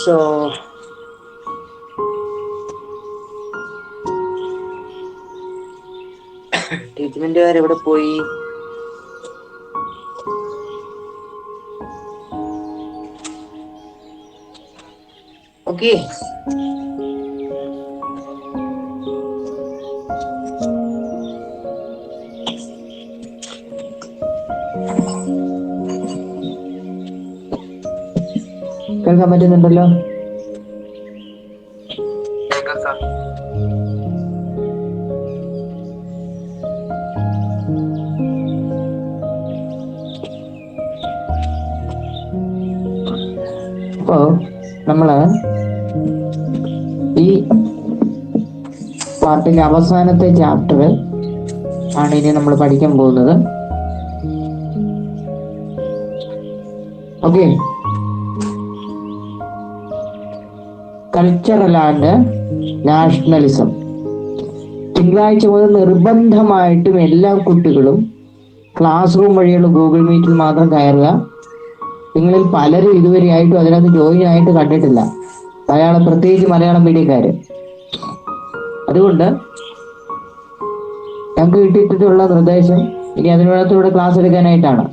So ട്രീറ്റ്മെന്റുകാർ എവിടെ പോയി? Okay, കേൾക്കാൻ പറ്റുന്നുണ്ടല്ലോ? അപ്പോ നമ്മള് ഈ പാർട്ടിലെ അവസാനത്തെ ചാപ്റ്റർ ആണ് ഇനി നമ്മൾ പഠിക്കാൻ പോകുന്നത്. Okay, cultural and nationalism. തിങ്കളാഴ്ച മുതൽ നിർബന്ധമായിട്ടും എല്ലാ കുട്ടികളും ക്ലാസ് റൂം വഴിയുള്ള ഗൂഗിൾ മീറ്റിൽ മാത്രം കയറുക. നിങ്ങളിൽ പലരും ഇതുവരെയായിട്ടും അതിനകത്ത് ജോയിൻ ആയിട്ട് കണ്ടിട്ടില്ല, പ്രത്യേകിച്ച് മലയാളം മീഡിയക്കാര്. അതുകൊണ്ട് ഞങ്ങൾക്ക് കിട്ടിയിട്ടുള്ള നിർദ്ദേശം ഇനി അതിനകത്തൂടെ ക്ലാസ് എടുക്കാനായിട്ടാണ്.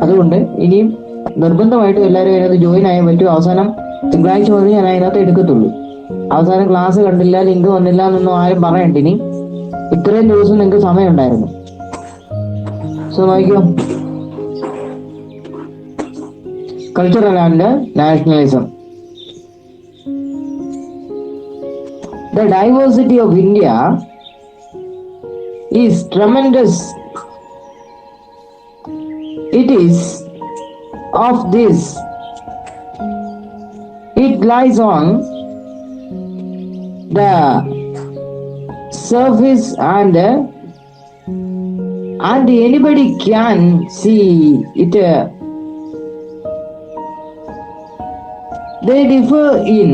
അതുകൊണ്ട് ഇനിയും നിർബന്ധമായിട്ടും എല്ലാവരും അതിനകത്ത് ജോയിൻ ആയാൻ പറ്റും. അവസാനം തിങ്കളാഴ്ച മുതൽ ഞാൻ അതിനകത്ത് എടുക്കത്തുള്ളൂ. അവസാനം ക്ലാസ് കണ്ടില്ല, ലിങ്ക് വന്നില്ല എന്നൊന്നും ആരും പറയണ്ട. ഇനി ഇത്രയും ദിവസം നിങ്ങൾക്ക് സമയം ഉണ്ടായിരുന്നു. സോ നോക്കിയോ, cultural and nationalism. The diversity of India is tremendous. It is of this. It lies on the surface and anybody can see it. They differ in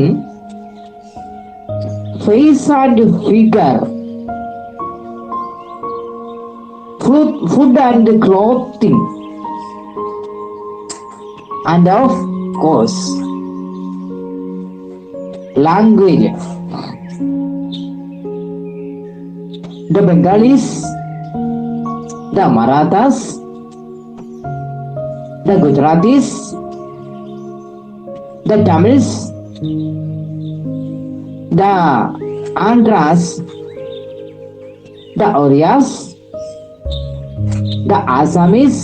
face and figure, food and clothing, and of course language. The Bengalis, the Marathas, the Gujaratis, the Tamils, the Andhras, the Orias, the Assamese,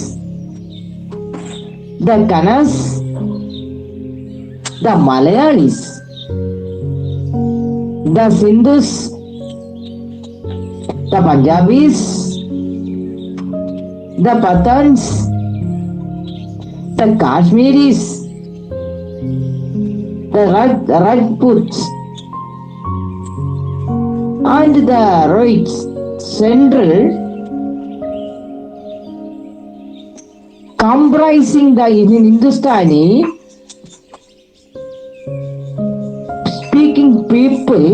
the Kannas, the Malayalis, the Sindhus, the Punjabis, the Pathans, the Kashmiris, the Rajputs, and the right central, comprising the Hindustani speaking people,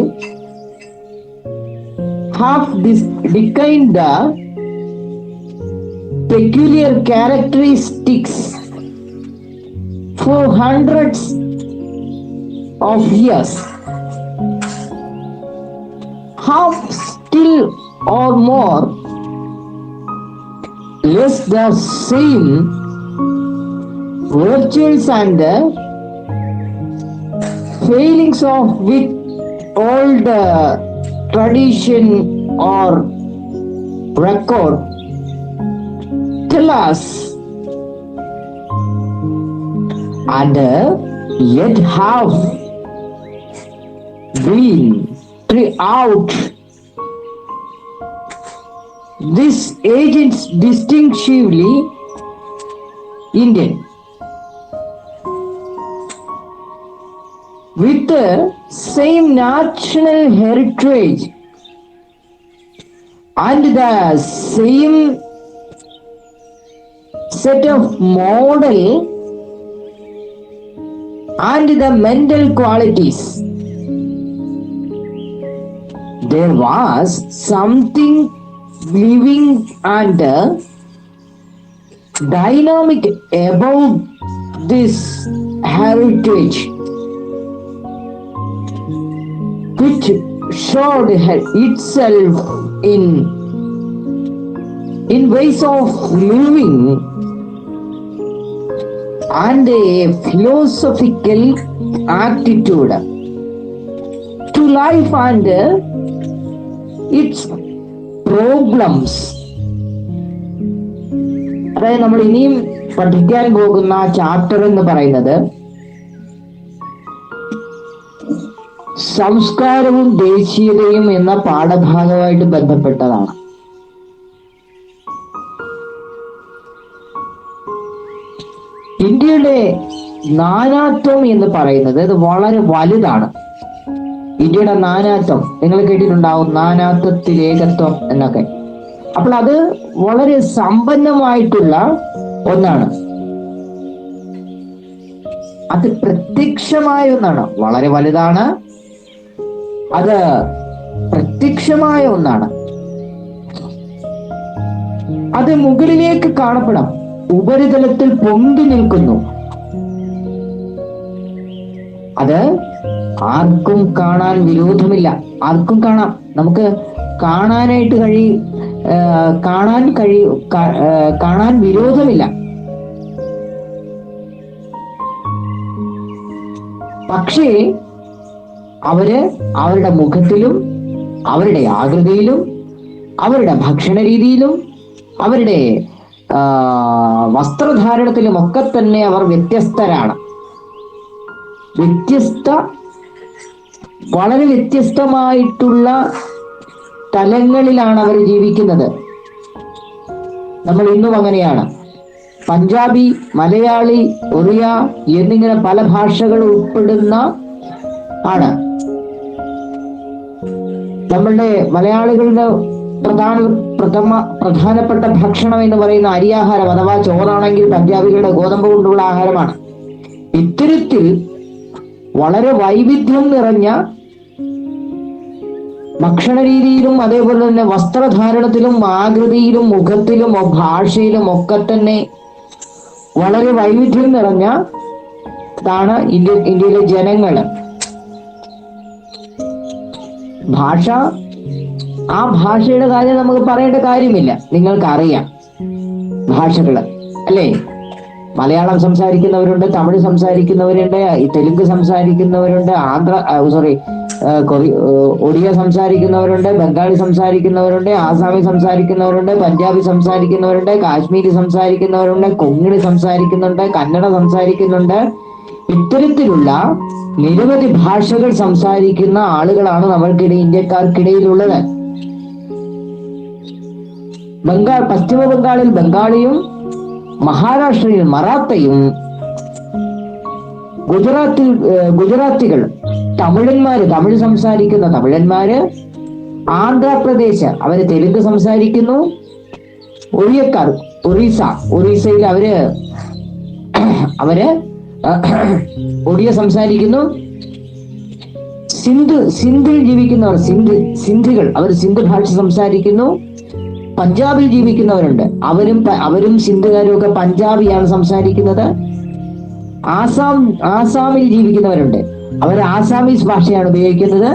have declined the peculiar characteristics for hundreds of years, have still or more less the same virtues and failings of with old tradition or record tell us, and yet have been throughout this agents distinctively Indian, with the same national heritage and the same set of moral and the mental qualities. There was something living and dynamic about this heritage which showed itself in ways of living and a philosophical attitude to life and its problems. അതായത് നമ്മൾ ഇനിയും പഠിക്കാൻ പോകുന്ന chapter എന്ന് പറയുന്നത് സംസ്കാരവും ദേശീയതയും എന്ന പാഠഭാഗമായിട്ട് ബന്ധപ്പെട്ടതാണ്. ഇന്ത്യയുടെ നാനാത്വം എന്ന് പറയുന്നത് ഇത് വളരെ വലുതാണ്. ഇന്ത്യയുടെ നാനാത്വം നിങ്ങൾ കേട്ടിട്ടുണ്ടാവും, നാനാത്വത്തിൽ ഏകത്വം എന്നൊക്കെ. അപ്പോൾ അത് വളരെ സമ്പന്നമായിട്ടുള്ള ഒന്നാണ്. അത് പ്രത്യക്ഷമായ ഒന്നാണ്, വളരെ വലുതാണ്. അത് പ്രത്യക്ഷമായ ഒന്നാണ്. അത് മുകളിലേക്ക് കാണപ്പെടാം, ഉപരിതലത്തിൽ പൊന്തി നിൽക്കുന്നു. അത് ആർക്കും കാണാൻ വിരോധമില്ല, ആർക്കും കാണാം. നമുക്ക് കാണാനായിട്ട് കാണാൻ വിരോധമില്ല. പക്ഷേ അവരുടെ മുഖത്തിലും അവരുടെ ആകൃതിയിലും അവരുടെ ഭക്ഷണ രീതിയിലും അവരുടെ വസ്ത്രധാരണത്തിലും ഒക്കെ തന്നെ അവർ വ്യത്യസ്തരാണ്. വളരെ വ്യത്യസ്തമായിട്ടുള്ള തലങ്ങളിലാണ് അവർ ജീവിക്കുന്നത്. നമ്മൾ ഇന്നും അങ്ങനെയാണ്. പഞ്ചാബി, മലയാളി, ഒറിയ എന്നിങ്ങനെ പല ഭാഷകൾ ഉൾപ്പെടുന്ന ആണ്. നമ്മളുടെ മലയാളികളുടെ പ്രധാനപ്പെട്ട ഭക്ഷണം എന്ന് പറയുന്ന അരിയാഹാരം അഥവാ ചോറാണെങ്കിൽ പഞ്ചാബികളുടെ ഗോതമ്പ് കൊണ്ടുള്ള ആഹാരമാണ്. ഇത്തരത്തിൽ വളരെ വൈവിധ്യം നിറഞ്ഞ ഭക്ഷണ രീതിയിലും അതേപോലെ തന്നെ വസ്ത്രധാരണത്തിലും ആകൃതിയിലും മുഖത്തിലും ഭാഷയിലും ഒക്കെ തന്നെ വളരെ വൈവിധ്യം നിറഞ്ഞ ാണ് ഇന്ത്യയിലെ ജനങ്ങൾ. ഭാഷ, ആ ഭാഷയുടെ കാര്യം നമുക്ക് പറയേണ്ട കാര്യമില്ല, നിങ്ങൾക്കറിയാം ഭാഷകള് അല്ലേ. മലയാളം സംസാരിക്കുന്നവരുണ്ട്, തമിഴ് സംസാരിക്കുന്നവരുണ്ട്, തെലുങ്ക് സംസാരിക്കുന്നവരുണ്ട്, ഒഡിയ സംസാരിക്കുന്നവരുണ്ട്, ബംഗാളി സംസാരിക്കുന്നവരുണ്ട്, ആസാമി സംസാരിക്കുന്നവരുണ്ട്, പഞ്ചാബി സംസാരിക്കുന്നവരുണ്ട്, കാശ്മീരി സംസാരിക്കുന്നവരുണ്ട്, കൊങ്ങിണി സംസാരിക്കുന്നുണ്ട്, കന്നഡ സംസാരിക്കുന്നുണ്ട്. ഇത്തരത്തിലുള്ള നിരവധി ഭാഷകൾ സംസാരിക്കുന്ന ആളുകളാണ് ഇന്ത്യക്കാർക്കിടയിലുള്ളത്. പശ്ചിമ ബംഗാളിൽ ബംഗാളിയും മഹാരാഷ്ട്രയിൽ മറാത്തയും ഗുജറാത്തികൾ തമിഴ് സംസാരിക്കുന്ന തമിഴന്മാര്, ആന്ധ്രാപ്രദേശ് അവര് തെലുങ്ക് സംസാരിക്കുന്നു, ഒറിയക്കാർ ഒറീസയിൽ അവര് ഒഡിയ സംസാരിക്കുന്നു, സിന്ധിൽ ജീവിക്കുന്നവർ സിന്ധികൾ അവർ സിന്ധ് ഭാഷ സംസാരിക്കുന്നു, പഞ്ചാബിൽ ജീവിക്കുന്നവരുണ്ട്, അവരും സിന്ധുകാരും ഒക്കെ പഞ്ചാബിയാണ് സംസാരിക്കുന്നത്, ആസാമിൽ ജീവിക്കുന്നവരുണ്ട്, അവർ ആസാമീസ് ഭാഷയാണ് ഉപയോഗിക്കുന്നത്.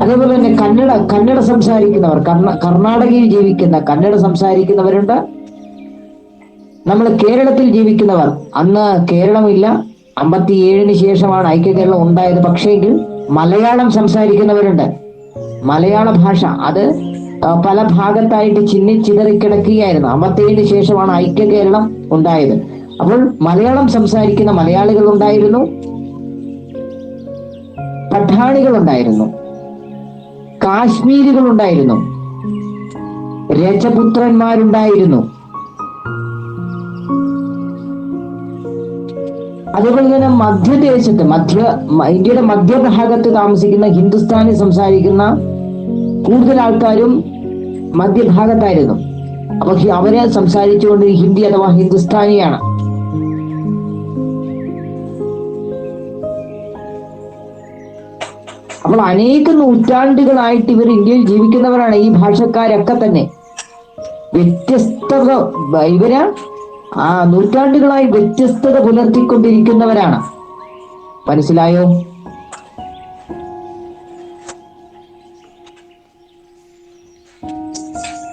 അതേപോലെ തന്നെ കന്നഡ സംസാരിക്കുന്നവർ, കർണാടകയിൽ ജീവിക്കുന്ന കന്നഡ സംസാരിക്കുന്നവരുണ്ട്. നമ്മൾ കേരളത്തിൽ ജീവിക്കുന്നവർ, അന്ന് കേരളമില്ല, 57 ശേഷമാണ് ഐക്യ കേരളം ഉണ്ടായത്. പക്ഷേങ്കിൽ മലയാളം സംസാരിക്കുന്നവരുണ്ട്. മലയാള ഭാഷ അത് പല ഭാഗത്തായിട്ട് ചിതറിക്കിടക്കുകയായിരുന്നു. 57 ശേഷമാണ് ഐക്യ കേരളം ഉണ്ടായത്. അപ്പോൾ മലയാളം സംസാരിക്കുന്ന മലയാളികൾ ഉണ്ടായിരുന്നു, പഠാണികൾ ഉണ്ടായിരുന്നു, കാശ്മീരികൾ ഉണ്ടായിരുന്നു, രജപുത്രന്മാരുണ്ടായിരുന്നു. അതുപോലെ തന്നെ മധ്യദേശത്ത് ഇന്ത്യയുടെ മധ്യഭാഗത്ത് താമസിക്കുന്ന ഹിന്ദുസ്ഥാനി സംസാരിക്കുന്ന കൂടുതൽ ആൾക്കാരും മധ്യഭാഗത്തായിരുന്നു. അപ്പൊ അവരെ സംസാരിച്ചുകൊണ്ട് ഹിന്ദി അഥവാ ഹിന്ദുസ്ഥാനിയാണ്. അപ്പോൾ അനേക നൂറ്റാണ്ടുകളായിട്ട് ഇവർ ഇന്ത്യയിൽ ജീവിക്കുന്നവരാണ്. ഈ ഭാഷക്കാരൊക്കെ തന്നെ ഇവര് നൂറ്റാണ്ടുകളായി വ്യത്യസ്തത പുലർത്തിക്കൊണ്ടിരിക്കുന്നവരാണ്. മനസ്സിലായോ?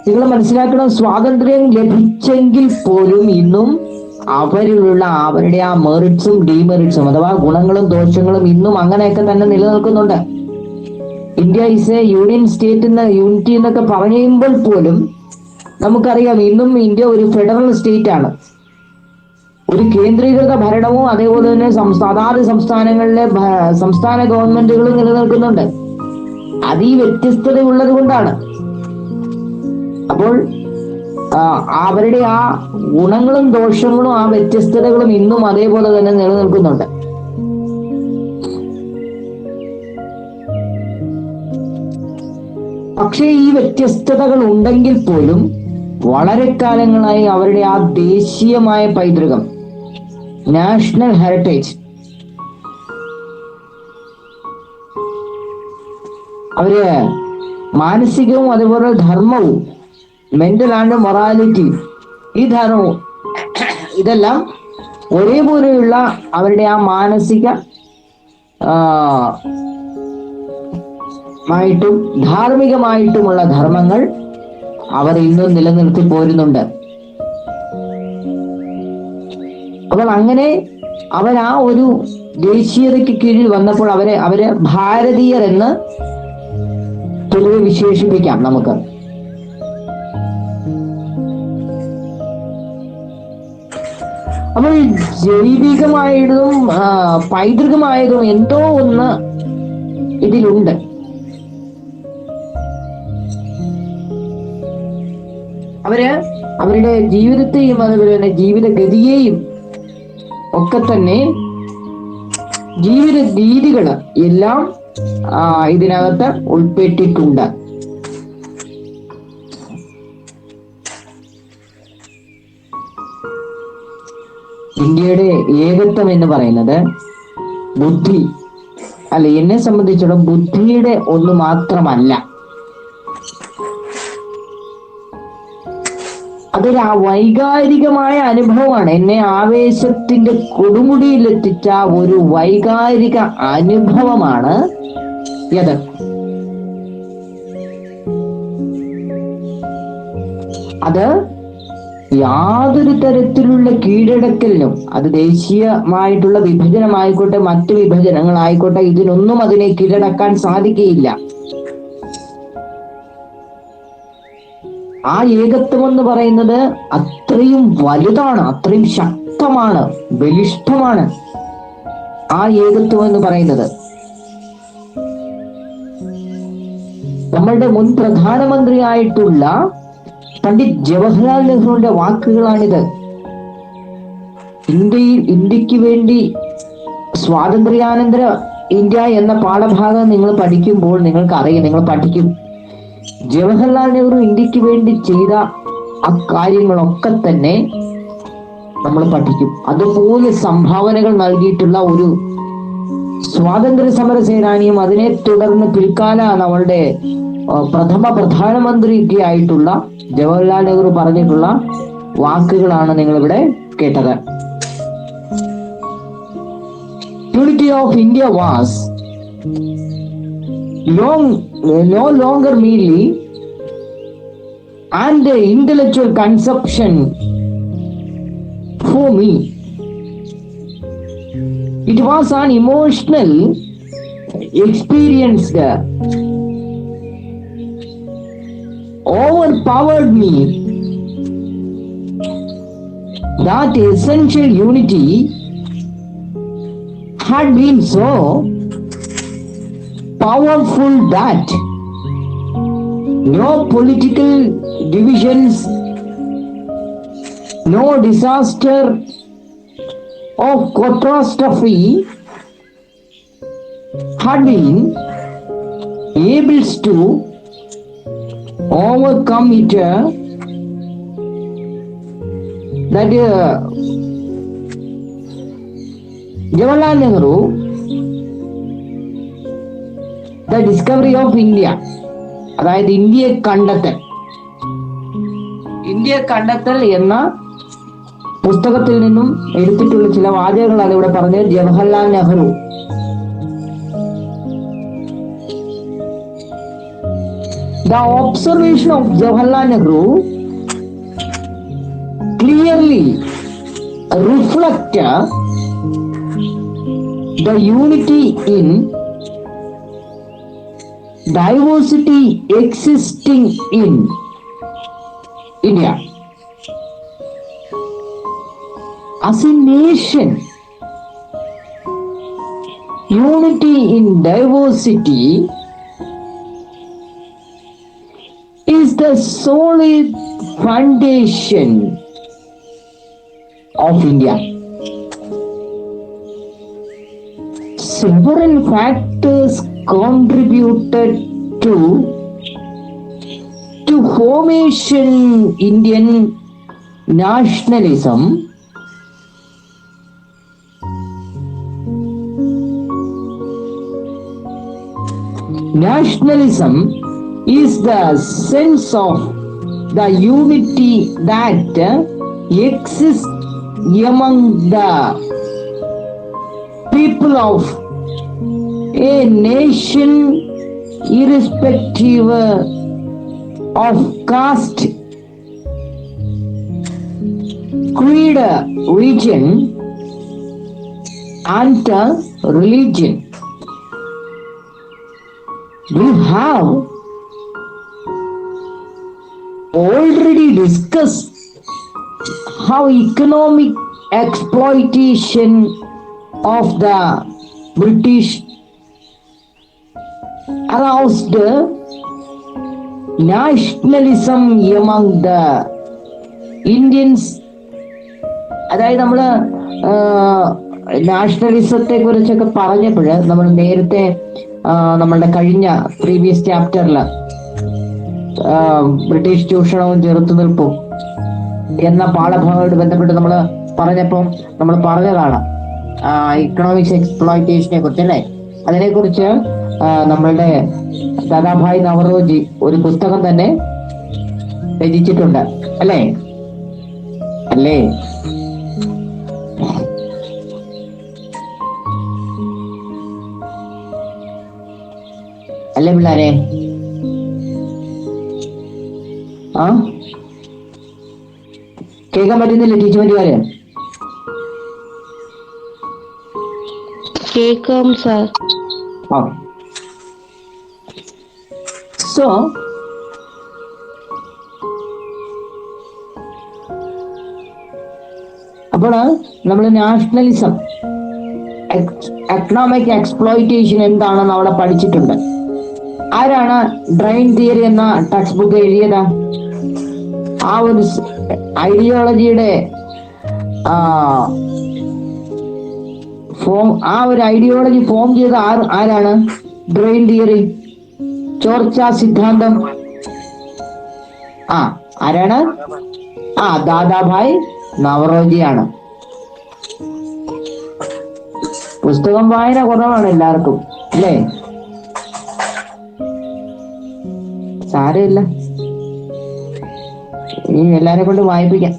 നിങ്ങൾ മനസ്സിലാക്കണം, സ്വാതന്ത്ര്യം ലഭിച്ചെങ്കിൽ പോലും ഇന്നും അവരിലുള്ള അവരുടെ ആ മെറിറ്റ്സും ഡീമെറിറ്റ്സും അഥവാ ഗുണങ്ങളും ദോഷങ്ങളും ഇന്നും അങ്ങനെയൊക്കെ തന്നെ നിലനിൽക്കുന്നുണ്ട്. India is A union state unity എന്നൊക്കെ പറയുമ്പോൾ പോലും നമുക്കറിയാം ഇന്നും ഇന്ത്യ ഒരു ഫെഡറൽ സ്റ്റേറ്റ് ആണ്. ഒരു കേന്ദ്രീകൃത ഭരണവും അതേപോലെ തന്നെ അതാത് സംസ്ഥാനങ്ങളിലെ സംസ്ഥാന ഗവൺമെന്റുകളും നിലനിൽക്കുന്നുണ്ട്. അത് ഈ വ്യത്യസ്തത ഉള്ളത് കൊണ്ടാണ്. അപ്പോൾ അവരുടെ ആ ഗുണങ്ങളും ദോഷങ്ങളും ആ വ്യത്യസ്തതകളും ഇന്നും അതേപോലെ തന്നെ നിലനിൽക്കുന്നുണ്ട്. പക്ഷേ ഈ വ്യത്യസ്തതകൾ ഉണ്ടെങ്കിൽ പോലും വളരെ കാലങ്ങളായി അവരുടെ ആ ദേശീയമായ പൈതൃകം, നാഷണൽ ഹെറിറ്റേജ്, അവര് മാനസികവും അതുപോലെ ധർമ്മവും, മെന്റൽ ആൻഡ് മൊറാലിറ്റി, ഈ ധർമ്മവും ഇതെല്ലാം ഒരേപോലെയുള്ള അവരുടെ ആ മാനസിക മായിട്ടും ധാർമ്മികമായിട്ടുമുള്ള ധർമ്മങ്ങൾ അവർ ഇന്നും നിലനിർത്തി പോരുന്നുണ്ട്. അപ്പോൾ അങ്ങനെ അവർ ആ ഒരു ദേശീയതയ്ക്ക് കീഴിൽ വന്നപ്പോൾ അവരെ ഭാരതീയർ എന്ന് പൊതുവെ വിശേഷിപ്പിക്കാം നമുക്ക്. അപ്പോൾ ജൈവികമായതും പൈതൃകമായതും എന്തോ ഒന്ന് ഇതിലുണ്ട്. അവരുടെ ജീവിതത്തെയും അതുപോലെ തന്നെ ജീവിതഗതിയെയും ഒക്കെ തന്നെ ജീവിത രീതികള് എല്ലാം ഇതിനകത്ത് ഉൾപ്പെട്ടിട്ടുണ്ട്. ഇന്ത്യയുടെ ഏകത്വം എന്ന് പറയുന്നത് ബുദ്ധി എന്നെ സംബന്ധിച്ചിടത്തോളം ബുദ്ധിയുടെ ഒന്ന് മാത്രമല്ല, അതൊരു വൈകാരികമായ അനുഭവമാണ്. എന്നെ ആവേശത്തിന്റെ കൊടുമുടിയിലെത്തിച്ച ഒരു വൈകാരിക അനുഭവമാണ് ഇത്. അത് യാതൊരു തരത്തിലുള്ള കീഴടക്കലിനും, അത് ദേശീയമായിട്ടുള്ള വിഭജനമായിക്കോട്ടെ മറ്റു വിഭജനങ്ങളായിക്കോട്ടെ, ഇതിനൊന്നും അതിനെ കീഴടക്കാൻ സാധിക്കുകയില്ല. ആ ഏകത്വം എന്ന് പറയുന്നത് അത്രയും വലുതാണ്, അത്രയും ശക്തമാണ്, ബലിഷ്ഠമാണ് ആ ഏകത്വം എന്ന് പറയുന്നത്. നമ്മളുടെ മുൻ പ്രധാനമന്ത്രിയായിട്ടുള്ള പണ്ഡിറ്റ് ജവഹർലാൽ നെഹ്റുവിന്റെ വാക്കുകളാണിത്. ഇന്ത്യക്ക് വേണ്ടി സ്വാതന്ത്ര്യാനന്തര ഇന്ത്യ എന്ന പാഠഭാഗം നിങ്ങൾ പഠിക്കുമ്പോൾ നിങ്ങൾക്കറിയാം, നിങ്ങൾ പഠിക്കും, ജവഹർലാൽ നെഹ്റു ഇന്ത്യക്ക് വേണ്ടി ചെയ്ത ആ കാര്യങ്ങളൊക്കെ തന്നെ നമ്മൾ പഠിക്കും. അതുപോലെ സംഭാവനകൾ നൽകിയിട്ടുള്ള ഒരു സ്വാതന്ത്ര്യ സമര സേനാനിയും അതിനെ തുടർന്ന് പിൽക്കാല നമ്മളുടെ പ്രഥമ പ്രധാനമന്ത്രിയൊക്കെ ആയിട്ടുള്ള ജവഹർലാൽ നെഹ്റു പറഞ്ഞിട്ടുള്ള വാക്കുകളാണ് നിങ്ങൾ ഇവിടെ കേട്ടത്. Unity of India was no longer merely an intellectual conception for me. It was an emotional experience that overpowered me. That essential unity had been so powerful that no political divisions, no disaster of catastrophe had been able to overcome it. That Jawaharlal Nehru, the discovery of India, അതായത് ഇന്ത്യയെ കണ്ടെത്തൽ എന്ന പുസ്തകത്തിൽ നിന്നും എടുത്തിട്ടുള്ള ചില വാചകങ്ങളാണ് ഇവിടെ പറഞ്ഞത്. Jawaharlal Nehru The observation of Jawaharlal Nehru clearly reflect the unity in diversity existing in India. As a nation, unity in diversity is the solid foundation of India. Several factors contributed to formation Indian nationalism. Nationalism is the sense of the unity that exists among the people of a nation, irrespective of caste, creed, region, and religion. We have already discussed how economic exploitation of the British aroused nationalism among the Indians. അതായത് നമ്മൾ നാഷണലിസത്തെ കുറിച്ചൊക്കെ പറഞ്ഞപ്പോൾ നമ്മൾ നേരത്തെ നമ്മളുടെ കഴിഞ്ഞ previous ചാപ്റ്ററിൽ British ചൂഷണവും ചെറുത്തുനിൽപ്പും എന്ന പാഠഭാഗമായിട്ട് ബന്ധപ്പെട്ട് നമ്മൾ പറഞ്ഞപ്പോൾ നമ്മൾ പറഞ്ഞതാണ് ഇക്കണോമിക്സ് എക്സ്പ്ലോയിറ്റേഷനെ കുറിച്ച് അല്ലേ. അതിനെക്കുറിച്ച് നമ്മളുടെ ദാദാഭായ് നവറോജി ഒരു പുസ്തകം തന്നെ രചിച്ചിട്ടുണ്ട് അല്ലേ അല്ലേ അല്ലേ പിള്ളേരെ? കേൾക്കാൻ പറ്റുന്നില്ല ടീച്ചർമാര്? കേൾക്കാം സാർ. സോ അപ്പോൾ നമ്മൾ നാഷണലിസം, എക്കണോമിക് എക്സ്പ്ലോയിറ്റേഷൻ എന്താണെന്ന് അവിടെ പഠിച്ചിട്ടുണ്ട്. ആരാണ് ഡ്രെയിൻ തിയറി എന്ന ടെക്സ്റ്റ് ബുക്ക് എഴുതിയത്? ആ ഒരു ഐഡിയോളജിയുടെ ഐഡിയോളജി ഫോം ചെയ്ത ആരാണ്? ഡ്രെയിൻ തിയറി, ചോർച്ച സിദ്ധാന്തം. ആരാണ്? ദാദാഭായ് നവറോജിയാണ്. പുസ്തകം വായന കുറവാണ് എല്ലാവർക്കും അല്ലേ? സാരമില്ല, ഇനി എല്ലാരെ കൊണ്ട് വായിപ്പിക്കാം.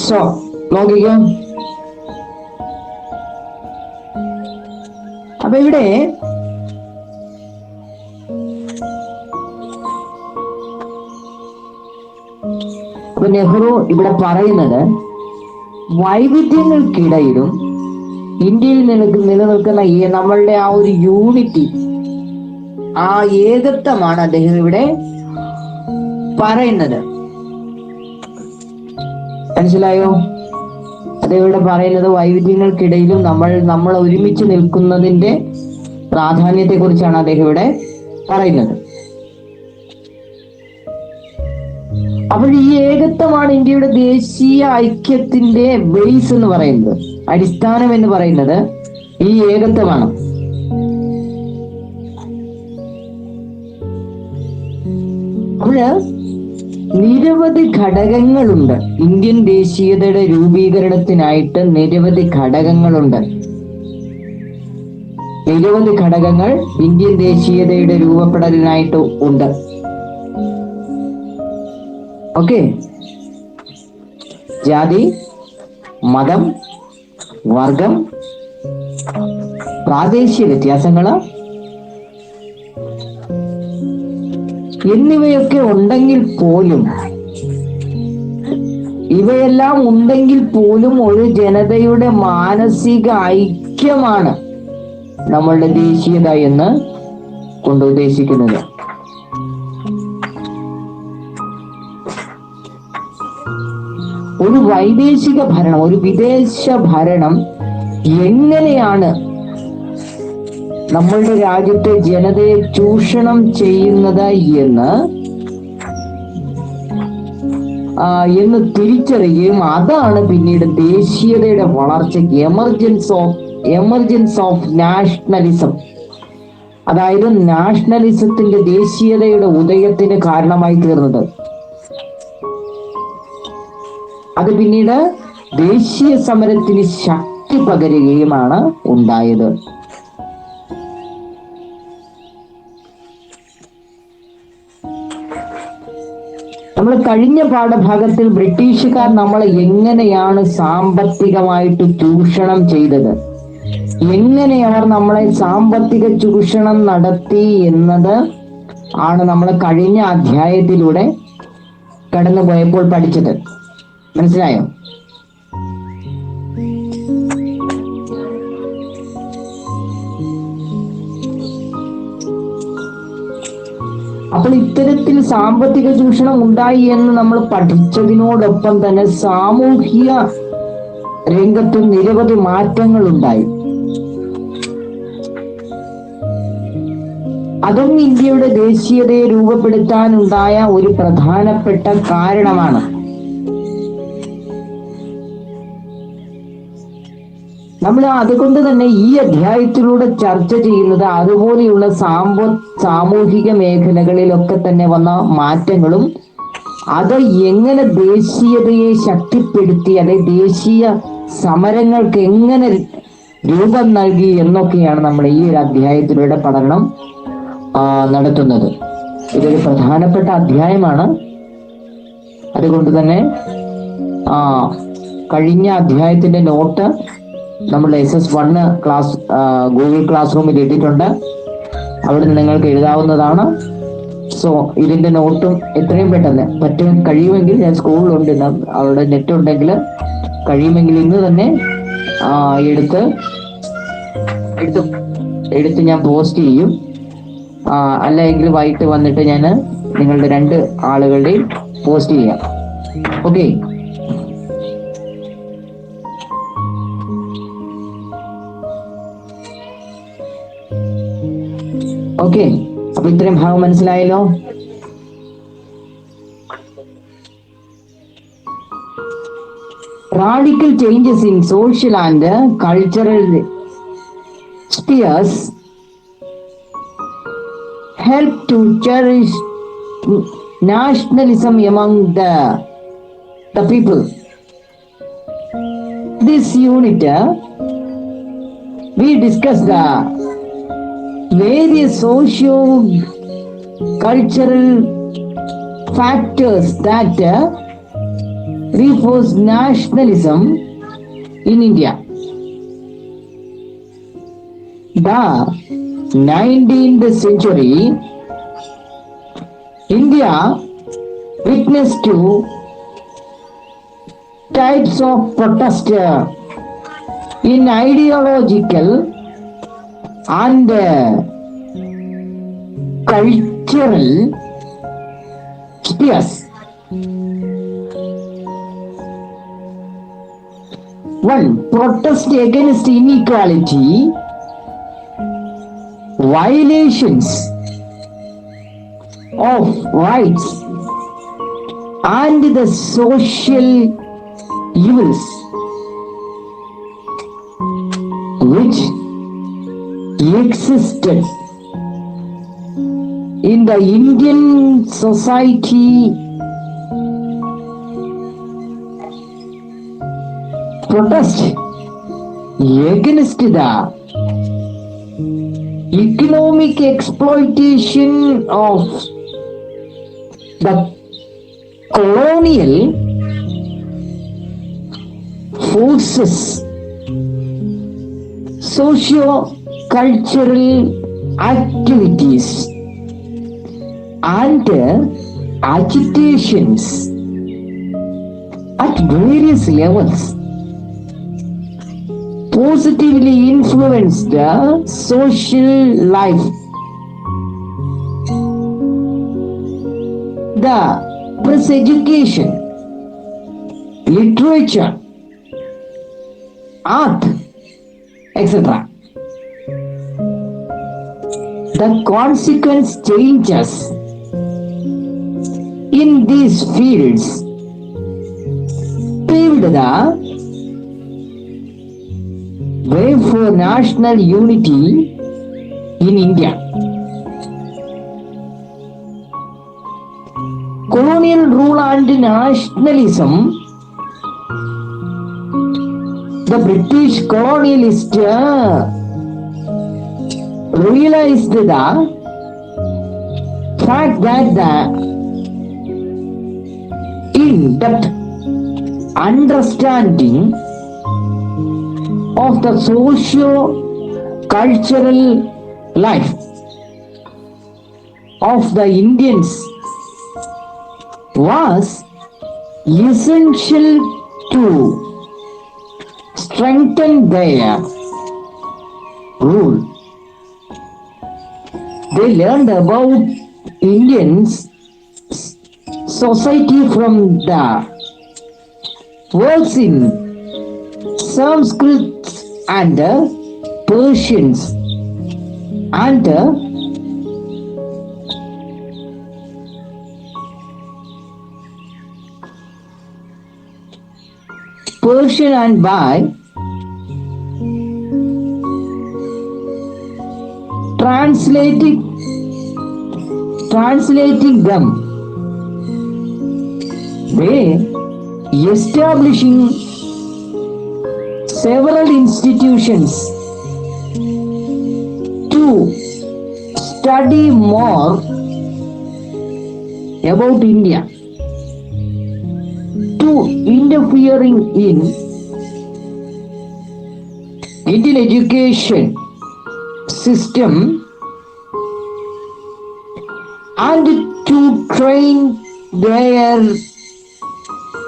സോ നോക്കിക്കോ. അപ്പൊ ഇവിടെ നെഹ്റു ഇവിടെ പറയുന്നത് വൈവിധ്യങ്ങൾക്കിടയിലും ഇന്ത്യയിൽ നിലനിൽക്കുന്ന നമ്മളുടെ ആ ഒരു യൂണിറ്റി, ആ ഏകത്വമാണ് അദ്ദേഹം ഇവിടെ പറയുന്നത്. മനസ്സിലായോ? അദ്ദേഹം ഇവിടെ പറയുന്നത് വൈവിധ്യങ്ങൾക്കിടയിലും നമ്മൾ ഒരുമിച്ച് നിൽക്കുന്നതിന്റെ പ്രാധാന്യത്തെ കുറിച്ചാണ് അദ്ദേഹം ഇവിടെ പറയുന്നത്. അപ്പോൾ ഈ ഏകത്വമാണ് ഇന്ത്യയുടെ ദേശീയ ഐക്യത്തിന്റെ ബേസ് എന്ന് പറയുന്നത്, അടിസ്ഥാനം എന്ന് പറയുന്നത് ഈ ഏകത്വമാണ്. അപ്പോഴ് നിരവധി ഘടകങ്ങളുണ്ട്. ഇന്ത്യൻ ദേശീയതയുടെ രൂപീകരണത്തിനായിട്ട് നിരവധി ഘടകങ്ങളുണ്ട്. നിരവധി ഘടകങ്ങൾ ഇന്ത്യൻ ദേശീയതയുടെ രൂപപ്പെടലിനായിട്ട് ഉണ്ട്. ഓക്കെ, ജാതി, മതം, വർഗം, പ്രാദേശിക വ്യത്യാസങ്ങൾ എന്നിവയൊക്കെ ഉണ്ടെങ്കിൽ പോലും ഇവയെല്ലാം ഉണ്ടെങ്കിൽ പോലും ഒരു ജനതയുടെ മാനസിക ഐക്യമാണ് നമ്മളുടെ ദേശീയത എന്ന് കൊണ്ട് ഉദ്ദേശിക്കുന്നത്. ഒരു വൈദേശിക ഭരണം, ഒരു വിദേശ ഭരണം എങ്ങനെയാണ് നമ്മളുടെ രാജ്യത്തെ ജനതയെ ചൂഷണം ചെയ്യുന്നത് എന്ന് തിരിച്ചറിയുകയും അതാണ് പിന്നീട് ദേശീയതയുടെ വളർച്ചയ്ക്ക് എമർജൻസ് ഓഫ് നാഷണലിസം, അതായത് നാഷണലിസത്തിന്റെ ദേശീയതയുടെ ഉദയത്തിന് കാരണമായി തീർന്നത്. അത് പിന്നീട് ദേശീയ സമരത്തിന് ശക്തി പകരുകയുമാണ് ഉണ്ടായത്. നമ്മൾ കഴിഞ്ഞ പാഠഭാഗത്തിൽ ബ്രിട്ടീഷുകാർ നമ്മളെ എങ്ങനെയാണ് സാമ്പത്തികമായിട്ട് ചൂഷണം ചെയ്തത്, എങ്ങനെ അവർ നമ്മളെ സാമ്പത്തിക ചൂഷണം നടത്തി എന്നത് ആണ് നമ്മൾ കഴിഞ്ഞ അധ്യായത്തിലൂടെ കടന്നുപോയപ്പോൾ പഠിച്ചത്. മനസ്സിലായോ? അപ്പോൾ ഇത്തരത്തിൽ സാമ്പത്തിക ചൂഷണം ഉണ്ടായി എന്ന് നമ്മൾ പഠിച്ചതിനോടൊപ്പം തന്നെ സാമൂഹിക രംഗത്ത് നിരവധി മാറ്റങ്ങൾ ഉണ്ടായി. അതും ഇന്ത്യയുടെ ദേശീയതയെ രൂപപ്പെടുത്താനുണ്ടായ ഒരു പ്രധാനപ്പെട്ട കാരണമാണ്. നമ്മൾ അതുകൊണ്ട് തന്നെ ഈ അധ്യായത്തിലൂടെ ചർച്ച ചെയ്യുന്നത് അതുപോലെയുള്ള സാമൂഹിക മേഖലകളിലൊക്കെ തന്നെ വന്ന മാറ്റങ്ങളും അത് എങ്ങനെ ദേശീയതയെ ശക്തിപ്പെടുത്തി, അല്ലെ ദേശീയ സമരങ്ങൾക്ക് എങ്ങനെ രൂപം നൽകി എന്നൊക്കെയാണ് നമ്മൾ ഈ ഒരു അധ്യായത്തിലൂടെ പഠനം നടത്തുന്നത്. ഇതൊരു പ്രധാനപ്പെട്ട അധ്യായമാണ്. അതുകൊണ്ട് തന്നെ കഴിഞ്ഞ അധ്യായത്തിന്റെ നോട്ട് നമ്മൾ SS1 ക്ലാസ് ഗൂഗിൾ ക്ലാസ് റൂമിൽ ഇട്ടിട്ടുണ്ട്. അവിടെ നിങ്ങൾക്ക് എഴുതാവുന്നതാണ്. സോ ഇതിന്റെ നോട്ടും എത്രയും പെട്ടെന്ന് കഴിയുമെങ്കിൽ, ഞാൻ സ്കൂളിലുണ്ട്, അവിടെ നെറ്റ് ഉണ്ടെങ്കിൽ കഴിയുമെങ്കിൽ ഇന്ന് തന്നെ എടുത്ത് ഞാൻ പോസ്റ്റ് ചെയ്യും. അല്ലെങ്കിൽ വൈകിട്ട് വന്നിട്ട് ഞാൻ നിങ്ങളുടെ 2 ആളുകളുടെയും പോസ്റ്റ് ചെയ്യാം. ഓക്കെ, അപ്പൊ ഇത്രയും ഭാഗം മനസ്സിലായല്ലോ. Radical changes in social and cultural spheres help to cherish nationalism among the people. This unit we discuss the various socio-cultural factors that reinforce nationalism in India. The 19th century, India witnessed 2 types of protest in ideological and cultural spheres. One, protest against inequality, violations of rights and the social evils which existed in the Indian society. Protest against the economic exploitation of the colonial forces, socio-cultural activities and agitations at various levels positively influenced the social life. The press, education, literature, art, etc. The consequent changes in these fields paved the way for national unity in India. Colonial rule and nationalism. The British colonialists realized the fact that the in-depth understanding of the socio-cultural life of the Indians was essential to strengthen their rule. They learned about Indians society from the works in Sanskrit and Persians and by translating them. They establishing several institutions to study more about India, to interfering in Indian education system and to train their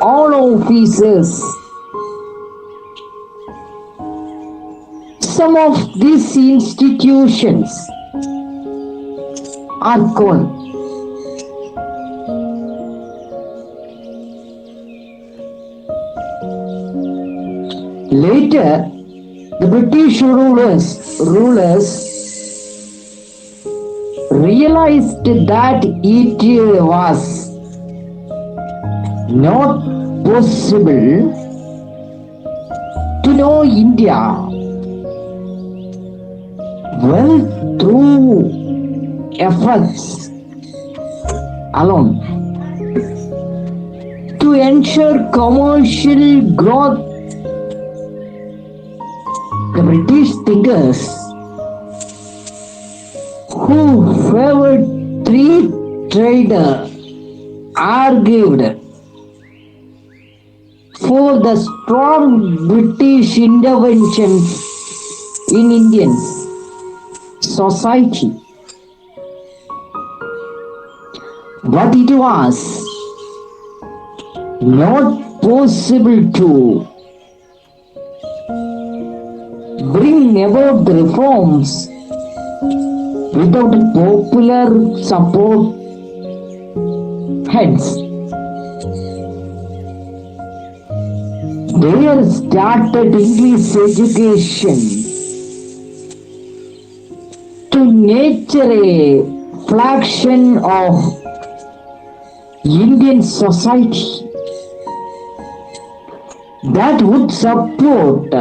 all officers. Some of these institutions are called later the British rulers realized that it was not possible to know India well through efforts alone. To ensure commercial growth, the British thinkers who favored free trade argued for the strong British interventions in Indian society. But it was not possible to bring about the reforms without popular support. Hence, there started English education to nurture a fraction of Indian society that would support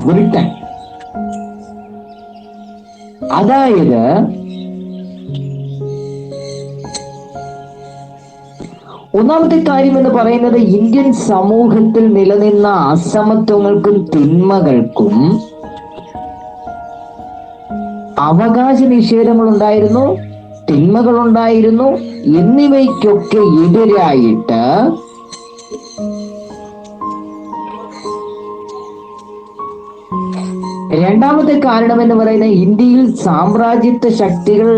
Britain. അതായത് ഒന്നാമത്തെ കാര്യം എന്ന് പറയുന്നത് Indian സമൂഹത്തിൽ നിലനിന്ന അസമത്വങ്ങൾക്കും തിന്മകൾക്കും അവകാശ നിഷേധങ്ങൾ ഉണ്ടായിരുന്നു. തിന്മകളുണ്ടായിരുന്നു. എന്നിവയ്ക്കൊക്കെ എതിരായിട്ട് രണ്ടാമത്തെ കാരണം എന്ന് പറയുന്നത് ഇന്ത്യയിൽ സാമ്രാജ്യത്വ ശക്തികൾ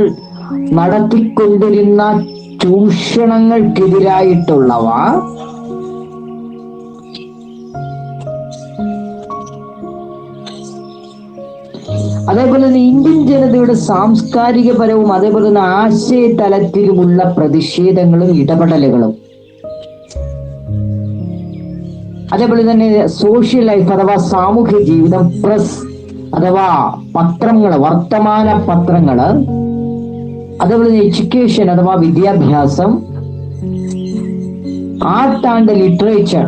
നടത്തിക്കൊണ്ടിരുന്ന ചൂഷണങ്ങൾക്കെതിരായിട്ടുള്ളവ. അതേപോലെ തന്നെ ഇന്ത്യൻ ജനതയുടെ സാംസ്കാരികപരവും അതേപോലെ തന്നെ ആശയ തലത്തിലുമുള്ള പ്രതിഷേധങ്ങളും ഇടപെടലുകളും, അതേപോലെ തന്നെ സോഷ്യൽ ലൈഫ് അഥവാ സാമൂഹ്യ ജീവിതം, പ്രസ് അഥവാ പത്രങ്ങള്, വർത്തമാന പത്രങ്ങള്, അതേപോലെ തന്നെ എഡ്യൂക്കേഷൻ അഥവാ വിദ്യാഭ്യാസം, ആർട്ട് ആൻഡ് ലിറ്ററേച്ചർ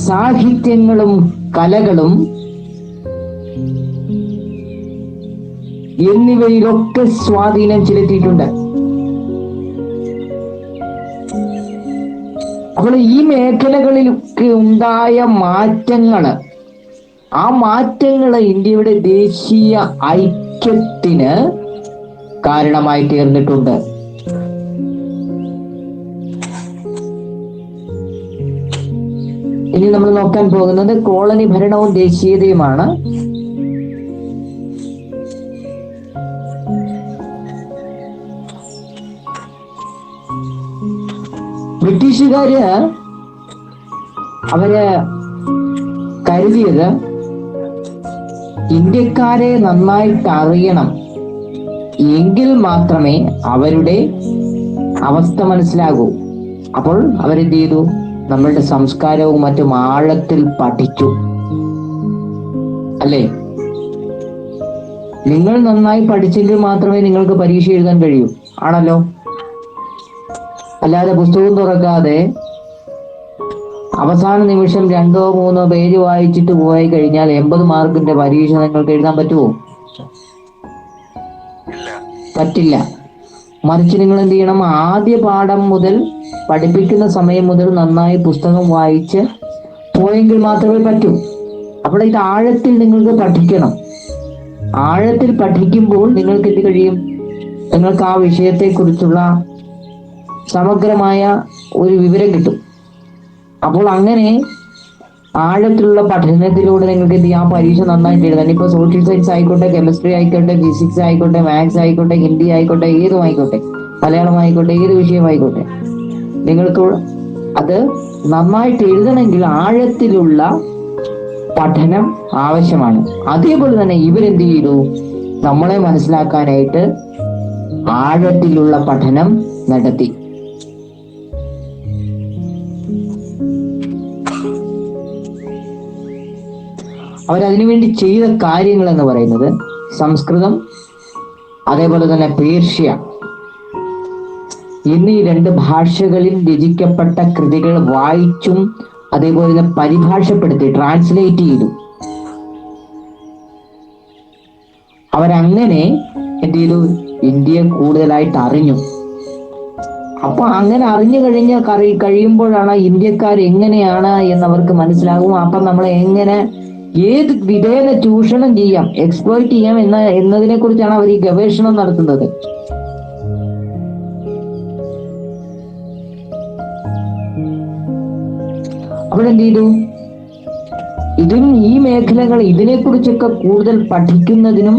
സാഹിത്യങ്ങളും കലകളും എന്നിവയിലൊക്കെ സ്വാധീനം ചെലുത്തിയിട്ടുണ്ട്. അപ്പോൾ ഈ മേഖലകളിലൊക്കെ ഉണ്ടായ മാറ്റങ്ങള്, ആ മാറ്റങ്ങള് ഇന്ത്യയുടെ ദേശീയ ഐക്യത്തിന് കാരണമായി തീർന്നിട്ടുണ്ട്. ഇനി നമ്മൾ നോക്കാൻ പോകുന്നത് കോളനി ഭരണവും ദേശീയതയുമാണ്. ബ്രിട്ടീഷുകാര് അവര് കരുതിയത് ഇന്ത്യക്കാരെ നന്നായിട്ട് അറിയണം, എങ്കിൽ മാത്രമേ അവരുടെ അവസ്ഥ മനസ്സിലാകൂ. അപ്പോൾ അവരെന്ത് ചെയ്തു? നമ്മളുടെ സംസ്കാരവും മറ്റും ആഴത്തിൽ പഠിച്ചു. അല്ലേ? നിങ്ങൾ നന്നായി പഠിച്ചെങ്കിൽ മാത്രമേ നിങ്ങൾക്ക് പരീക്ഷ എഴുതാൻ കഴിയൂ, ആണല്ലോ. അല്ലാതെ പുസ്തകം തുറക്കാതെ അവസാന നിമിഷം 2-3 പേജ് വായിച്ചിട്ട് പോയി കഴിഞ്ഞാൽ 80 മാർക്കിന്റെ പരീക്ഷ നിങ്ങൾക്ക് എഴുതാൻ പറ്റുമോ? പറ്റില്ല. മറിച്ച് നിങ്ങൾ എന്ത് ചെയ്യണം? ആദ്യ പാഠം മുതൽ, പഠിപ്പിക്കുന്ന സമയം മുതൽ നന്നായി പുസ്തകം വായിച്ച് പോയെങ്കിൽ മാത്രമേ പറ്റൂ. അപ്പോൾ ഇത് ആഴത്തിൽ നിങ്ങൾക്ക് പഠിക്കണം. ആഴത്തിൽ പഠിക്കുമ്പോൾ നിങ്ങൾക്ക് എന്ത് കഴിയും? നിങ്ങൾക്ക് ആ വിഷയത്തെ കുറിച്ചുള്ള സമഗ്രമായ ഒരു വിവരം കിട്ടും. അപ്പോൾ അങ്ങനെ ആഴത്തിലുള്ള പഠനത്തിലൂടെ നിങ്ങൾക്ക് എന്ത് ചെയ്യാം? പരീക്ഷ നന്നായിട്ട് എഴുതാൻ. ഇപ്പൊ സോഷ്യൽ സയൻസ് ആയിക്കോട്ടെ, കെമിസ്ട്രി ആയിക്കോട്ടെ, ഫിസിക്സ് ആയിക്കോട്ടെ, മാത്സ് ആയിക്കോട്ടെ, ഹിന്ദി ആയിക്കോട്ടെ, ഏതും ആയിക്കോട്ടെ, മലയാളം ആയിക്കോട്ടെ, ഏത് വിഷയമായിക്കോട്ടെ, നിങ്ങൾക്ക് അത് നന്നായിട്ട് എഴുതണമെങ്കിൽ ആഴത്തിലുള്ള പഠനം ആവശ്യമാണ്. അതേപോലെ തന്നെ ഇവരെന്ത് ചെയ്തു? നമ്മളെ മനസ്സിലാക്കാനായിട്ട് ആഴത്തിലുള്ള പഠനം നടത്തി. അവരതിനുവേണ്ടി ചെയ്ത കാര്യങ്ങൾ എന്ന് പറയുന്നത് സംസ്കൃതം, അതേപോലെ തന്നെ പേർഷ്യ എന്നീ 2 ഭാഷകളിൽ രചിക്കപ്പെട്ട കൃതികൾ വായിച്ചും അതേപോലെ തന്നെ പരിഭാഷപ്പെടുത്തി, ട്രാൻസ്ലേറ്റ് ചെയ്തു. അവരങ്ങനെ എന്ത് ചെയ്തു? ഇന്ത്യയെ കൂടുതലായിട്ട് അറിഞ്ഞു. അപ്പൊ അങ്ങനെ അറിഞ്ഞു കഴിയുമ്പോഴാണ് ഇന്ത്യക്കാർ എങ്ങനെയാണ് എന്നവർക്ക് മനസ്സിലാകും. അപ്പൊ നമ്മളെ എങ്ങനെ ഏത് വിധേന ചൂഷണം ചെയ്യാം, എക്സ്പ്ലോയിറ്റ് ചെയ്യാം എന്നതിനെ കുറിച്ചാണ് അവർ ഈ ഗവേഷണം നടത്തുന്നത്. അവരെന്ത് ചെയ്തു? ഈ മേഖലകൾ ഇതിനെക്കുറിച്ചൊക്കെ കൂടുതൽ പഠിക്കുന്നതിനും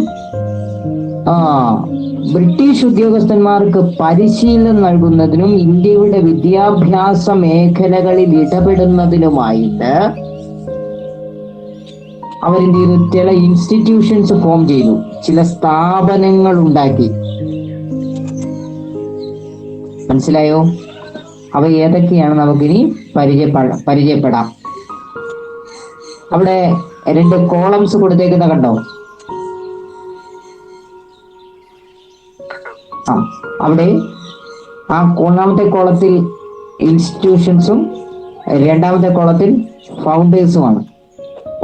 ബ്രിട്ടീഷ് ഉദ്യോഗസ്ഥന്മാർക്ക് പരിശീലനം നൽകുന്നതിനും ഇന്ത്യയുടെ വിദ്യാഭ്യാസ മേഖലകളിൽ ഇടപെടുന്നതിനുമായിട്ട് അവരെന്ത് ചെയ്തു? ചില ഇൻസ്റ്റിറ്റ്യൂഷൻസ് ഫോം ചെയ്തു, ചില സ്ഥാപനങ്ങൾ ഉണ്ടാക്കി. മനസ്സിലായോ? അവ ഏതൊക്കെയാണ് നമുക്കിനി പരിചയപ്പെടാം. അവിടെ 2 കോളംസ് കൊടുത്തേക്കുന്ന കണ്ടോ? അവിടെ ആ ഒന്നാമത്തെ കോളത്തിൽ ഇൻസ്റ്റിറ്റ്യൂഷൻസും 2ാമത്തെ കോളത്തിൽ ഫൗണ്ടേഴ്സുമാണ്.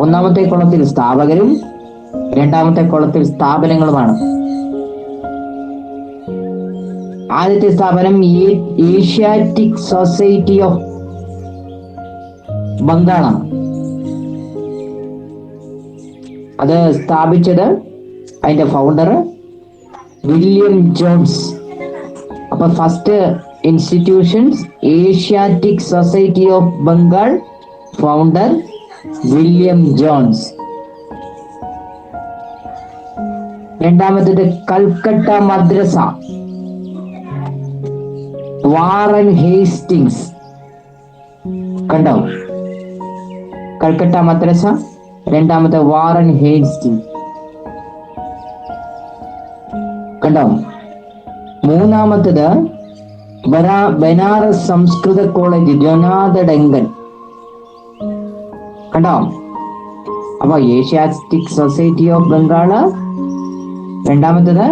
1ാമത്തെ കോളത്തിൽ സ്ഥാപകരും 2ാമത്തെ കോളത്തിൽ സ്ഥാപനങ്ങളുമാണ്. ആദ്യത്തെ സ്ഥാപനം ഏഷ്യാറ്റിക് സൊസൈറ്റി ഓഫ് ബംഗാളാണ്. അത് സ്ഥാപിച്ചത്, അതിന്റെ ഫൗണ്ടർ വില്യം ജോൺസ് അപ്പൊ first institutions Asiatic society of Bengal, founder William Jones. രണ്ടാമത്തേത് കൽക്കട്ട മദ്രസ, വാറൻ ഹേസ്റ്റിങ്സ്. കണ്ടോ, കൽക്കട്ട മദ്രസ, രണ്ടാമത്തെ വാറൻ ഹേസ്റ്റിങ്സ്. കണ്ടോ. മൂന്നാമത്തേത് ബനാറസ് സംസ്കൃത കോളേജ്, ജൊനാഥ ഡങ്കൻ. കണ്ടോ. അപ്പൊ ഏഷ്യാറ്റിക് സൊസൈറ്റി ഓഫ് ബംഗാള്, രണ്ടാമത്തേത്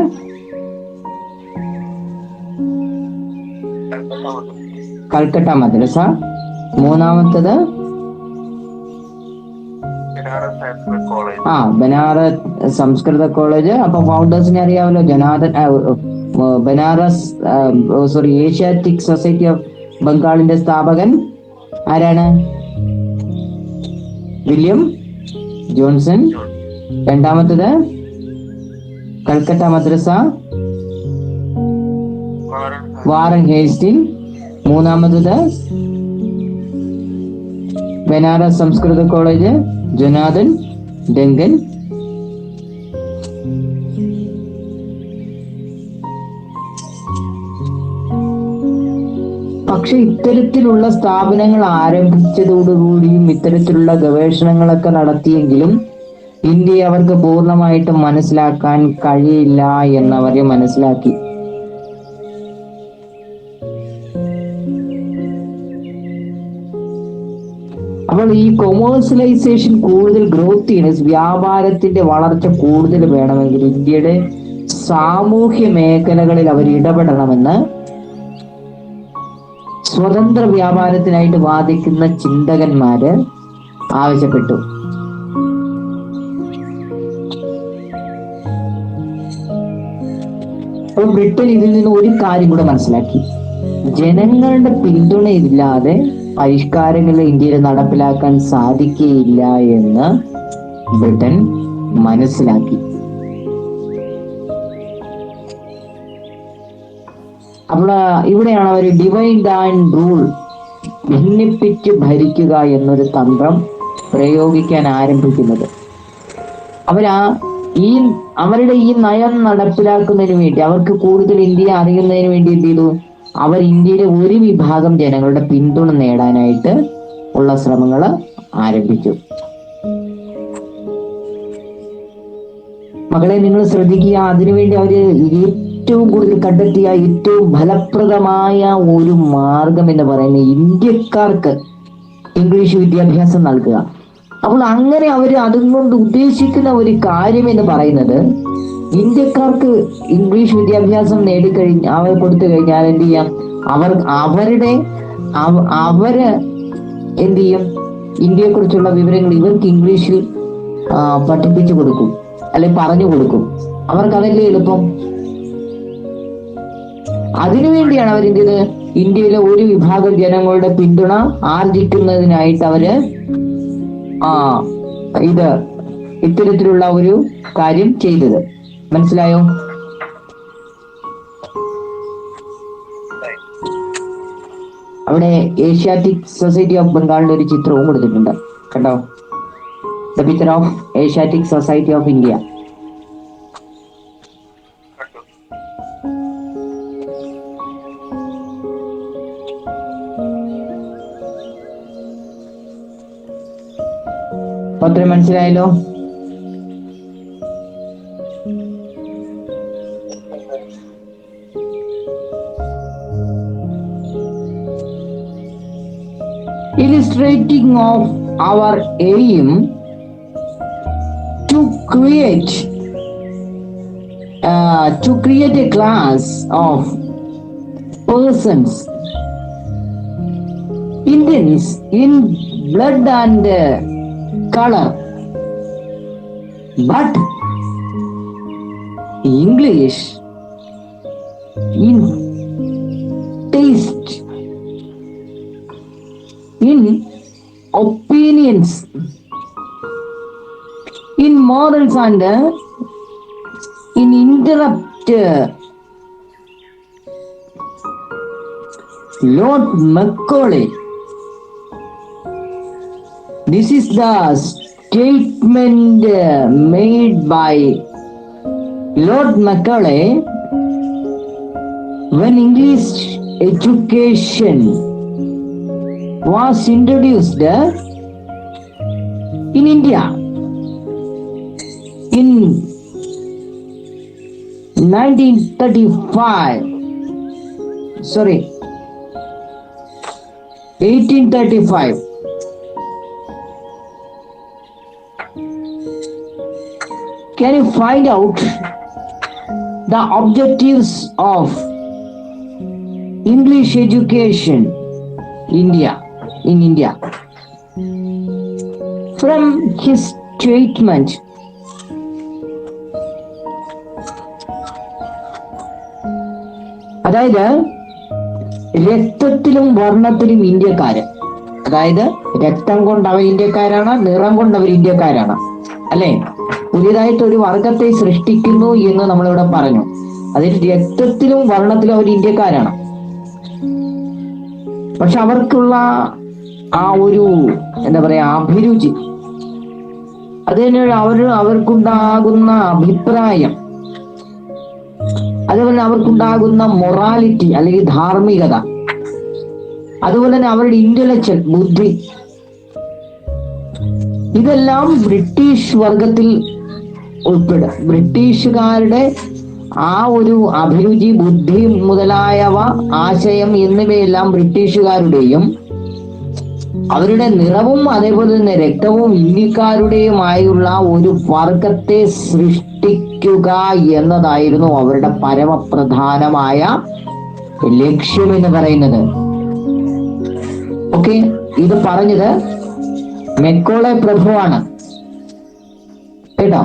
കൽക്കട്ട മദ്രസ, മൂന്നാമത്തേത് ബനാറസ് സംസ്കൃത കോളേജ്. അപ്പൊ ഫൗണ്ടേഴ്സിനെ അറിയാമല്ലോ, ഏഷ്യാറ്റിക് സൊസൈറ്റി ഓഫ് ബംഗാളിന്റെ സ്ഥാപകൻ ആരാണ്? William Johnson. രണ്ടാമത്തേത് കൽക്കട്ട മദ്രസ, വാറൻ ഹേസ്റ്റിംഗ്. മൂന്നാമത്തേത് ബനാറസ് സംസ്കൃത കോളേജ്, ജൊനാഥൻ ഡങ്കൻ. പക്ഷെ ഇത്തരത്തിലുള്ള സ്ഥാപനങ്ങൾ ആരംഭിച്ചതോടുകൂടിയും ഇത്തരത്തിലുള്ള ഗവേഷണങ്ങളൊക്കെ നടത്തിയെങ്കിലും ഇന്ത്യയെ അവർക്ക് പൂർണ്ണമായിട്ടും മനസ്സിലാക്കാൻ കഴിയില്ല എന്നവരെ മനസ്സിലാക്കി. അപ്പോൾ ഈ കൊമേഴ്സ്യലൈസേഷൻ കൂടുതൽ ഗ്രോത്ത് ചെയ്യണം, വ്യാപാരത്തിന്റെ വളർച്ച കൂടുതൽ വേണമെങ്കിൽ ഇന്ത്യയുടെ സാമൂഹ്യ മേഖലകളിൽ അവർ ഇടപെടണമെന്ന് സ്വതന്ത്ര വ്യാപാരത്തിനായിട്ട് വാദിക്കുന്ന ചിന്തകന്മാര് ആവശ്യപ്പെട്ടു. അപ്പോൾ ബ്രിട്ടൻ ഇതിൽ നിന്ന് ഒരു കാര്യം കൂടെ മനസ്സിലാക്കി, ജനങ്ങളുടെ പിന്തുണയില്ലാതെ പരിഷ്കാരങ്ങൾ ഇന്ത്യയിൽ നടപ്പിലാക്കാൻ സാധിക്കുകയില്ല എന്ന് ബ്രിട്ടൻ മനസ്സിലാക്കി. അപ്പോൾ ഇവിടെയാണ് അവർ ഡിവൈഡ് ആൻഡ് റൂൾ, ഭിന്നിപ്പിച്ച് ഭരിക്കുക എന്നൊരു തന്ത്രം പ്രയോഗിക്കാൻ ആരംഭിക്കുന്നത്. അവരുടെ ഈ നയം നടപ്പിലാക്കുന്നതിന് വേണ്ടി, അവർക്ക് കൂടുതൽ ഇന്ത്യയെ അറിയുന്നതിന് വേണ്ടി എന്ത് ചെയ്തു? അവർ ഇന്ത്യയിലെ ഒരു വിഭാഗം ജനങ്ങളുടെ പിന്തുണ നേടാനായിട്ട് ഉള്ള ശ്രമങ്ങൾ ആരംഭിച്ചു. മകളെ നിങ്ങൾ ശ്രദ്ധിക്കുക, അതിനുവേണ്ടി അവര് ഏറ്റവും കൂടുതൽ കണ്ടെത്തിയ ഏറ്റവും ഫലപ്രദമായ ഒരു മാർഗം എന്ന് പറയുന്നത് ഇന്ത്യക്കാർക്ക് ഇംഗ്ലീഷ് വിദ്യാഭ്യാസം നൽകുക. അപ്പോൾ അങ്ങനെ അവർ അതുകൊണ്ട് ഉദ്ദേശിക്കുന്ന ഒരു കാര്യം എന്ന് പറയുന്നത്, ഇന്ത്യക്കാർക്ക് ഇംഗ്ലീഷ് വിദ്യാഭ്യാസം അവർ കൊടുത്തു കഴിഞ്ഞാൽ എന്ത് ചെയ്യാം? അവര് എന്ത് ചെയ്യും? ഇന്ത്യയെ കുറിച്ചുള്ള വിവരങ്ങൾ ഇവർക്ക് ഇംഗ്ലീഷിൽ പഠിപ്പിച്ചു കൊടുക്കും, അല്ലെ പറഞ്ഞു കൊടുക്കും. അവർക്ക് അതല്ലേ എളുപ്പം. അതിനുവേണ്ടിയാണ് അവർ ഇന്ത്യയിലെ ഒരു വിഭാഗം ജനങ്ങളുടെ പിന്തുണ ആർജിക്കുന്നതിനായിട്ട് അവര് ഇത്തരത്തിലുള്ള ഒരു കാര്യം ചെയ്തത്. മനസ്സിലായോ? അവിടെ ഏഷ്യാറ്റിക് സൊസൈറ്റി ഓഫ് ബംഗാളിന്റെ ഒരു ചിത്രവും കൊടുത്തിട്ടുണ്ട്, കേട്ടോ. The picture of Asiatic society of India. അത്ര മനസ്സിലായല്ലോ? Illustrating of our aim to create a class of persons, Indians in blood and color, but English in taste, in opinions, in morals and in interrupt Lord Macaulay. This is the statement made by Lord Macaulay when English education was introduced in India in 1835. Can you find out the objectives of English education in India? From his statement, അതായത് രക്തത്തിലും വർണ്ണത്തിലും ഇന്ത്യക്കാര്, അതായത് രക്തം കൊണ്ട് അവർ ഇന്ത്യക്കാരാണ്, നിറം കൊണ്ട് അവർ ഇന്ത്യക്കാരാണ്, അല്ലെ? പുതിയതായിട്ട് ഒരു വർഗത്തെ സൃഷ്ടിക്കുന്നു എന്ന് നമ്മളിവിടെ പറഞ്ഞു. അതിൽ രക്തത്തിലും വർണ്ണത്തിലും അവർ ഇന്ത്യക്കാരാണ്. പക്ഷെ അവർക്കുള്ള ആ ഒരു എന്താ പറയാ അഭിരുചി, അതിന് അവർക്കുണ്ടാകുന്ന അഭിപ്രായം, അതുപോലെ അവർക്കുണ്ടാകുന്ന മൊറാലിറ്റി അല്ലെങ്കിൽ ധാർമ്മികത, അതുപോലെ തന്നെ അവരുടെ ഇന്റലക്ച്വൽ ബുദ്ധി, ഇതെല്ലാം ബ്രിട്ടീഷ് വർഗത്തിൽ ഉൾപ്പെടും. ബ്രിട്ടീഷുകാരുടെ ആ ഒരു അഭിരുചി, ബുദ്ധി മുതലായവ, ആശയം എന്നിവയെല്ലാം ബ്രിട്ടീഷുകാരുടെയും അവരുടെ നിറവും അതേപോലെ തന്നെ രക്തവും ഇന്ത്യക്കാരുടെയുമായുള്ള ഒരു വർഗത്തെ സൃഷ്ടിക്കുക എന്നതായിരുന്നു അവരുടെ പരമപ്രധാനമായ ലക്ഷ്യം എന്ന് പറയുന്നത്. ഓക്കെ, ഇത് പറഞ്ഞത് മെക്കോളെ പ്രഭുവാണ് കേട്ടോ.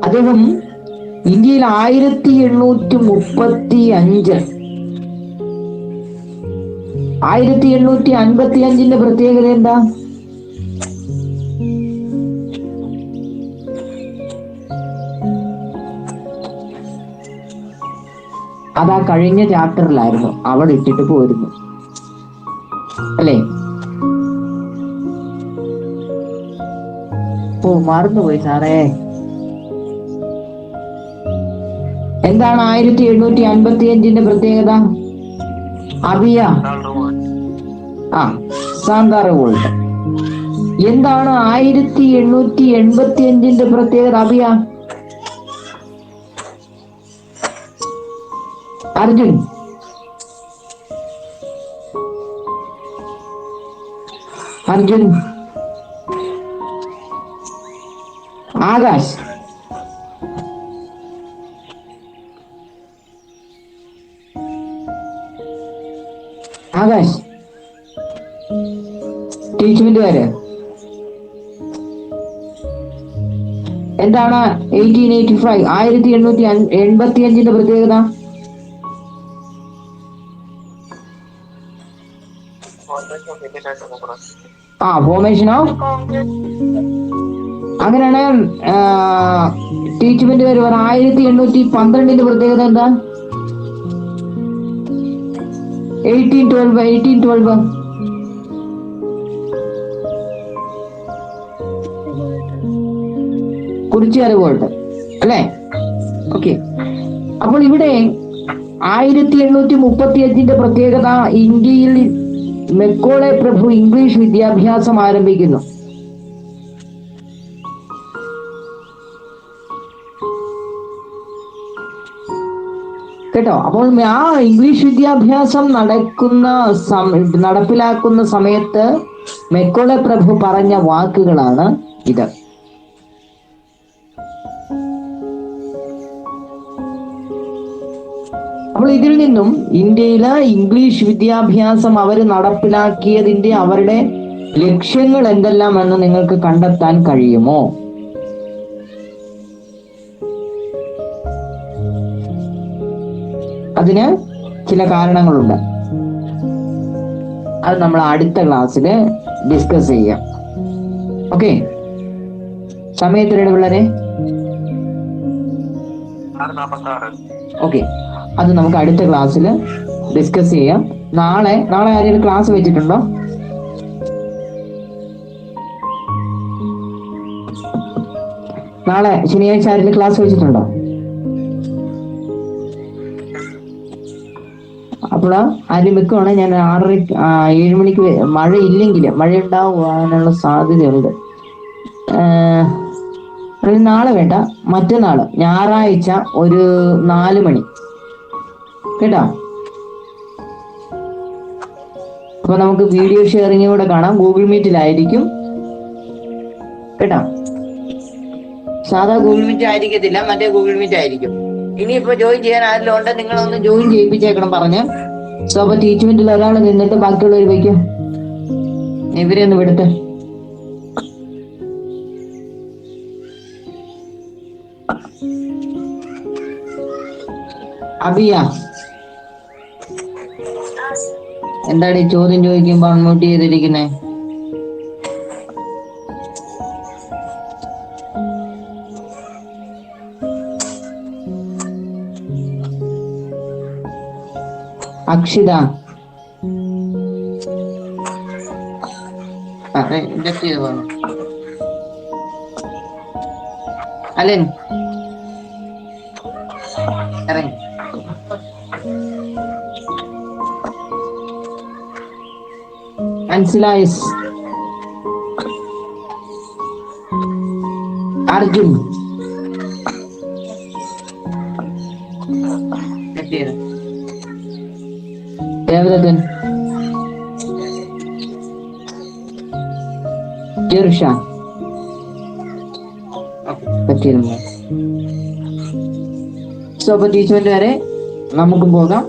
അദ്ദേഹം ഇന്ത്യയിൽ 1855 പ്രത്യേകത എന്താ? അതാ കഴിഞ്ഞ ചാപ്റ്ററിലായിരുന്നു, അവിടെ ഇട്ടിട്ട് പോയിരുന്നു അല്ലേ? ഓ, മറന്നുപോയി സാറേ. എന്താണ് 1855 പ്രത്യേകത? അബിയ സാന്താ റിവോൾട്ട്. എന്താണ് 1885 പ്രത്യേകത? അബിയ, അർജുൻ, ആകാശ്, ടീച്ച്മെന്റുകാര് എന്താണ് 1885 പ്രത്യേകത? ഫോർമേഷൻ ഓഫ്, അങ്ങനെയാണ് ടീച്ച്മെന്റുകാർ പറഞ്ഞ. 1812 പ്രത്യേകത എന്താ? 1812 കുറിച്യ റിവോൾട്ട് അല്ലേ? ഓക്കെ, അപ്പോൾ ഇവിടെ 1835 പ്രത്യേകത, ഇന്ത്യയിൽ മെക്കോളെ പ്രഭു ഇംഗ്ലീഷ് വിദ്യാഭ്യാസം ആരംഭിക്കുന്നു. കേട്ടോ? അപ്പോൾ ആ ഇംഗ്ലീഷ് വിദ്യാഭ്യാസം നടപ്പിലാക്കുന്ന സമയത്ത് മെക്കോളെ പ്രഭു പറഞ്ഞ വാക്കുകളാണ് ഇത്. അപ്പോൾ ഇതിൽ നിന്നും ഇന്ത്യയിലെ ഇംഗ്ലീഷ് വിദ്യാഭ്യാസം അവർ നടപ്പിലാക്കിയതിന്റെ അവരുടെ ലക്ഷ്യങ്ങൾ എന്തെല്ലാം എന്ന് നിങ്ങൾക്ക് കണ്ടെത്താൻ കഴിയുമോ? അതിന് ചില കാരണങ്ങളുണ്ട്. അത് നമ്മൾ അടുത്ത ക്ലാസ്സിൽ ഡിസ്കസ് ചെയ്യാം. ഓക്കെ, സമയത്തിനിടെ പിള്ളേരെ ഓക്കെ, അത് നമുക്ക് അടുത്ത ക്ലാസ്സിൽ ഡിസ്കസ് ചെയ്യാം. നാളെ ആരെങ്കിലും ക്ലാസ് വെച്ചിട്ടുണ്ടോ? നാളെ ശനിയാഴ്ച ആരെങ്കിലും ക്ലാസ് വെച്ചിട്ടുണ്ടോ? അപ്പോൾ ആരും വെക്കുവാണെങ്കിൽ ഞാൻ 7 മണിക്ക്, മഴ ഇല്ലെങ്കിൽ, മഴ ഉണ്ടാവാനുള്ള സാധ്യതയുണ്ട്. നാളെ വേണ്ട, മറ്റന്നാള് ഞായറാഴ്ച ഒരു 4 മണി കേട്ടോ. അപ്പൊ നമുക്ക് വീഡിയോ ഷെയറിംഗ് കൂടെ കാണാം. ഗൂഗിൾ മീറ്റിലായിരിക്കും കേട്ടോ. സാധാ ഗൂഗിൾ മീറ്റ് ആയിരിക്കത്തില്ല, മറ്റേ ഗൂഗിൾ മീറ്റ് ആയിരിക്കും. ഇനിയിപ്പോ ജോയിൻ ചെയ്യാൻ ആരെങ്കിലും ഉണ്ടെങ്കിൽ നിങ്ങളൊന്ന് ജോയിൻ ചെയ്യിപ്പിച്ചേക്കണം പറഞ്ഞ്. സോ അപ്പൊ ടീച്ച്മെന്റിൽ ഒരാൾ നിന്നിട്ട് ബാക്കിയുള്ളവർ വയ്ക്കും. ഇവരെ ഒന്ന് വിടട്ടെ. അബിയ, എന്താണ് ഈ ചോദ്യം ചോദിക്കുമ്പോ അൺമ്യൂട്ട് ചെയ്തിരിക്കുന്നേ? അക്ഷിത, ഇൻഡക്ട് ചെയ്ത് പോന്നു. അലൻ ഇറങ്ങി. അൻസിലായിസ്, അർജുൻ ദേവദത്തൻ, ജിർഷ പറ്റിയിരുന്നു. സോ അപ്പൊ ടീച്ച്മെന്റ് വരെ നമുക്കും പോകാം.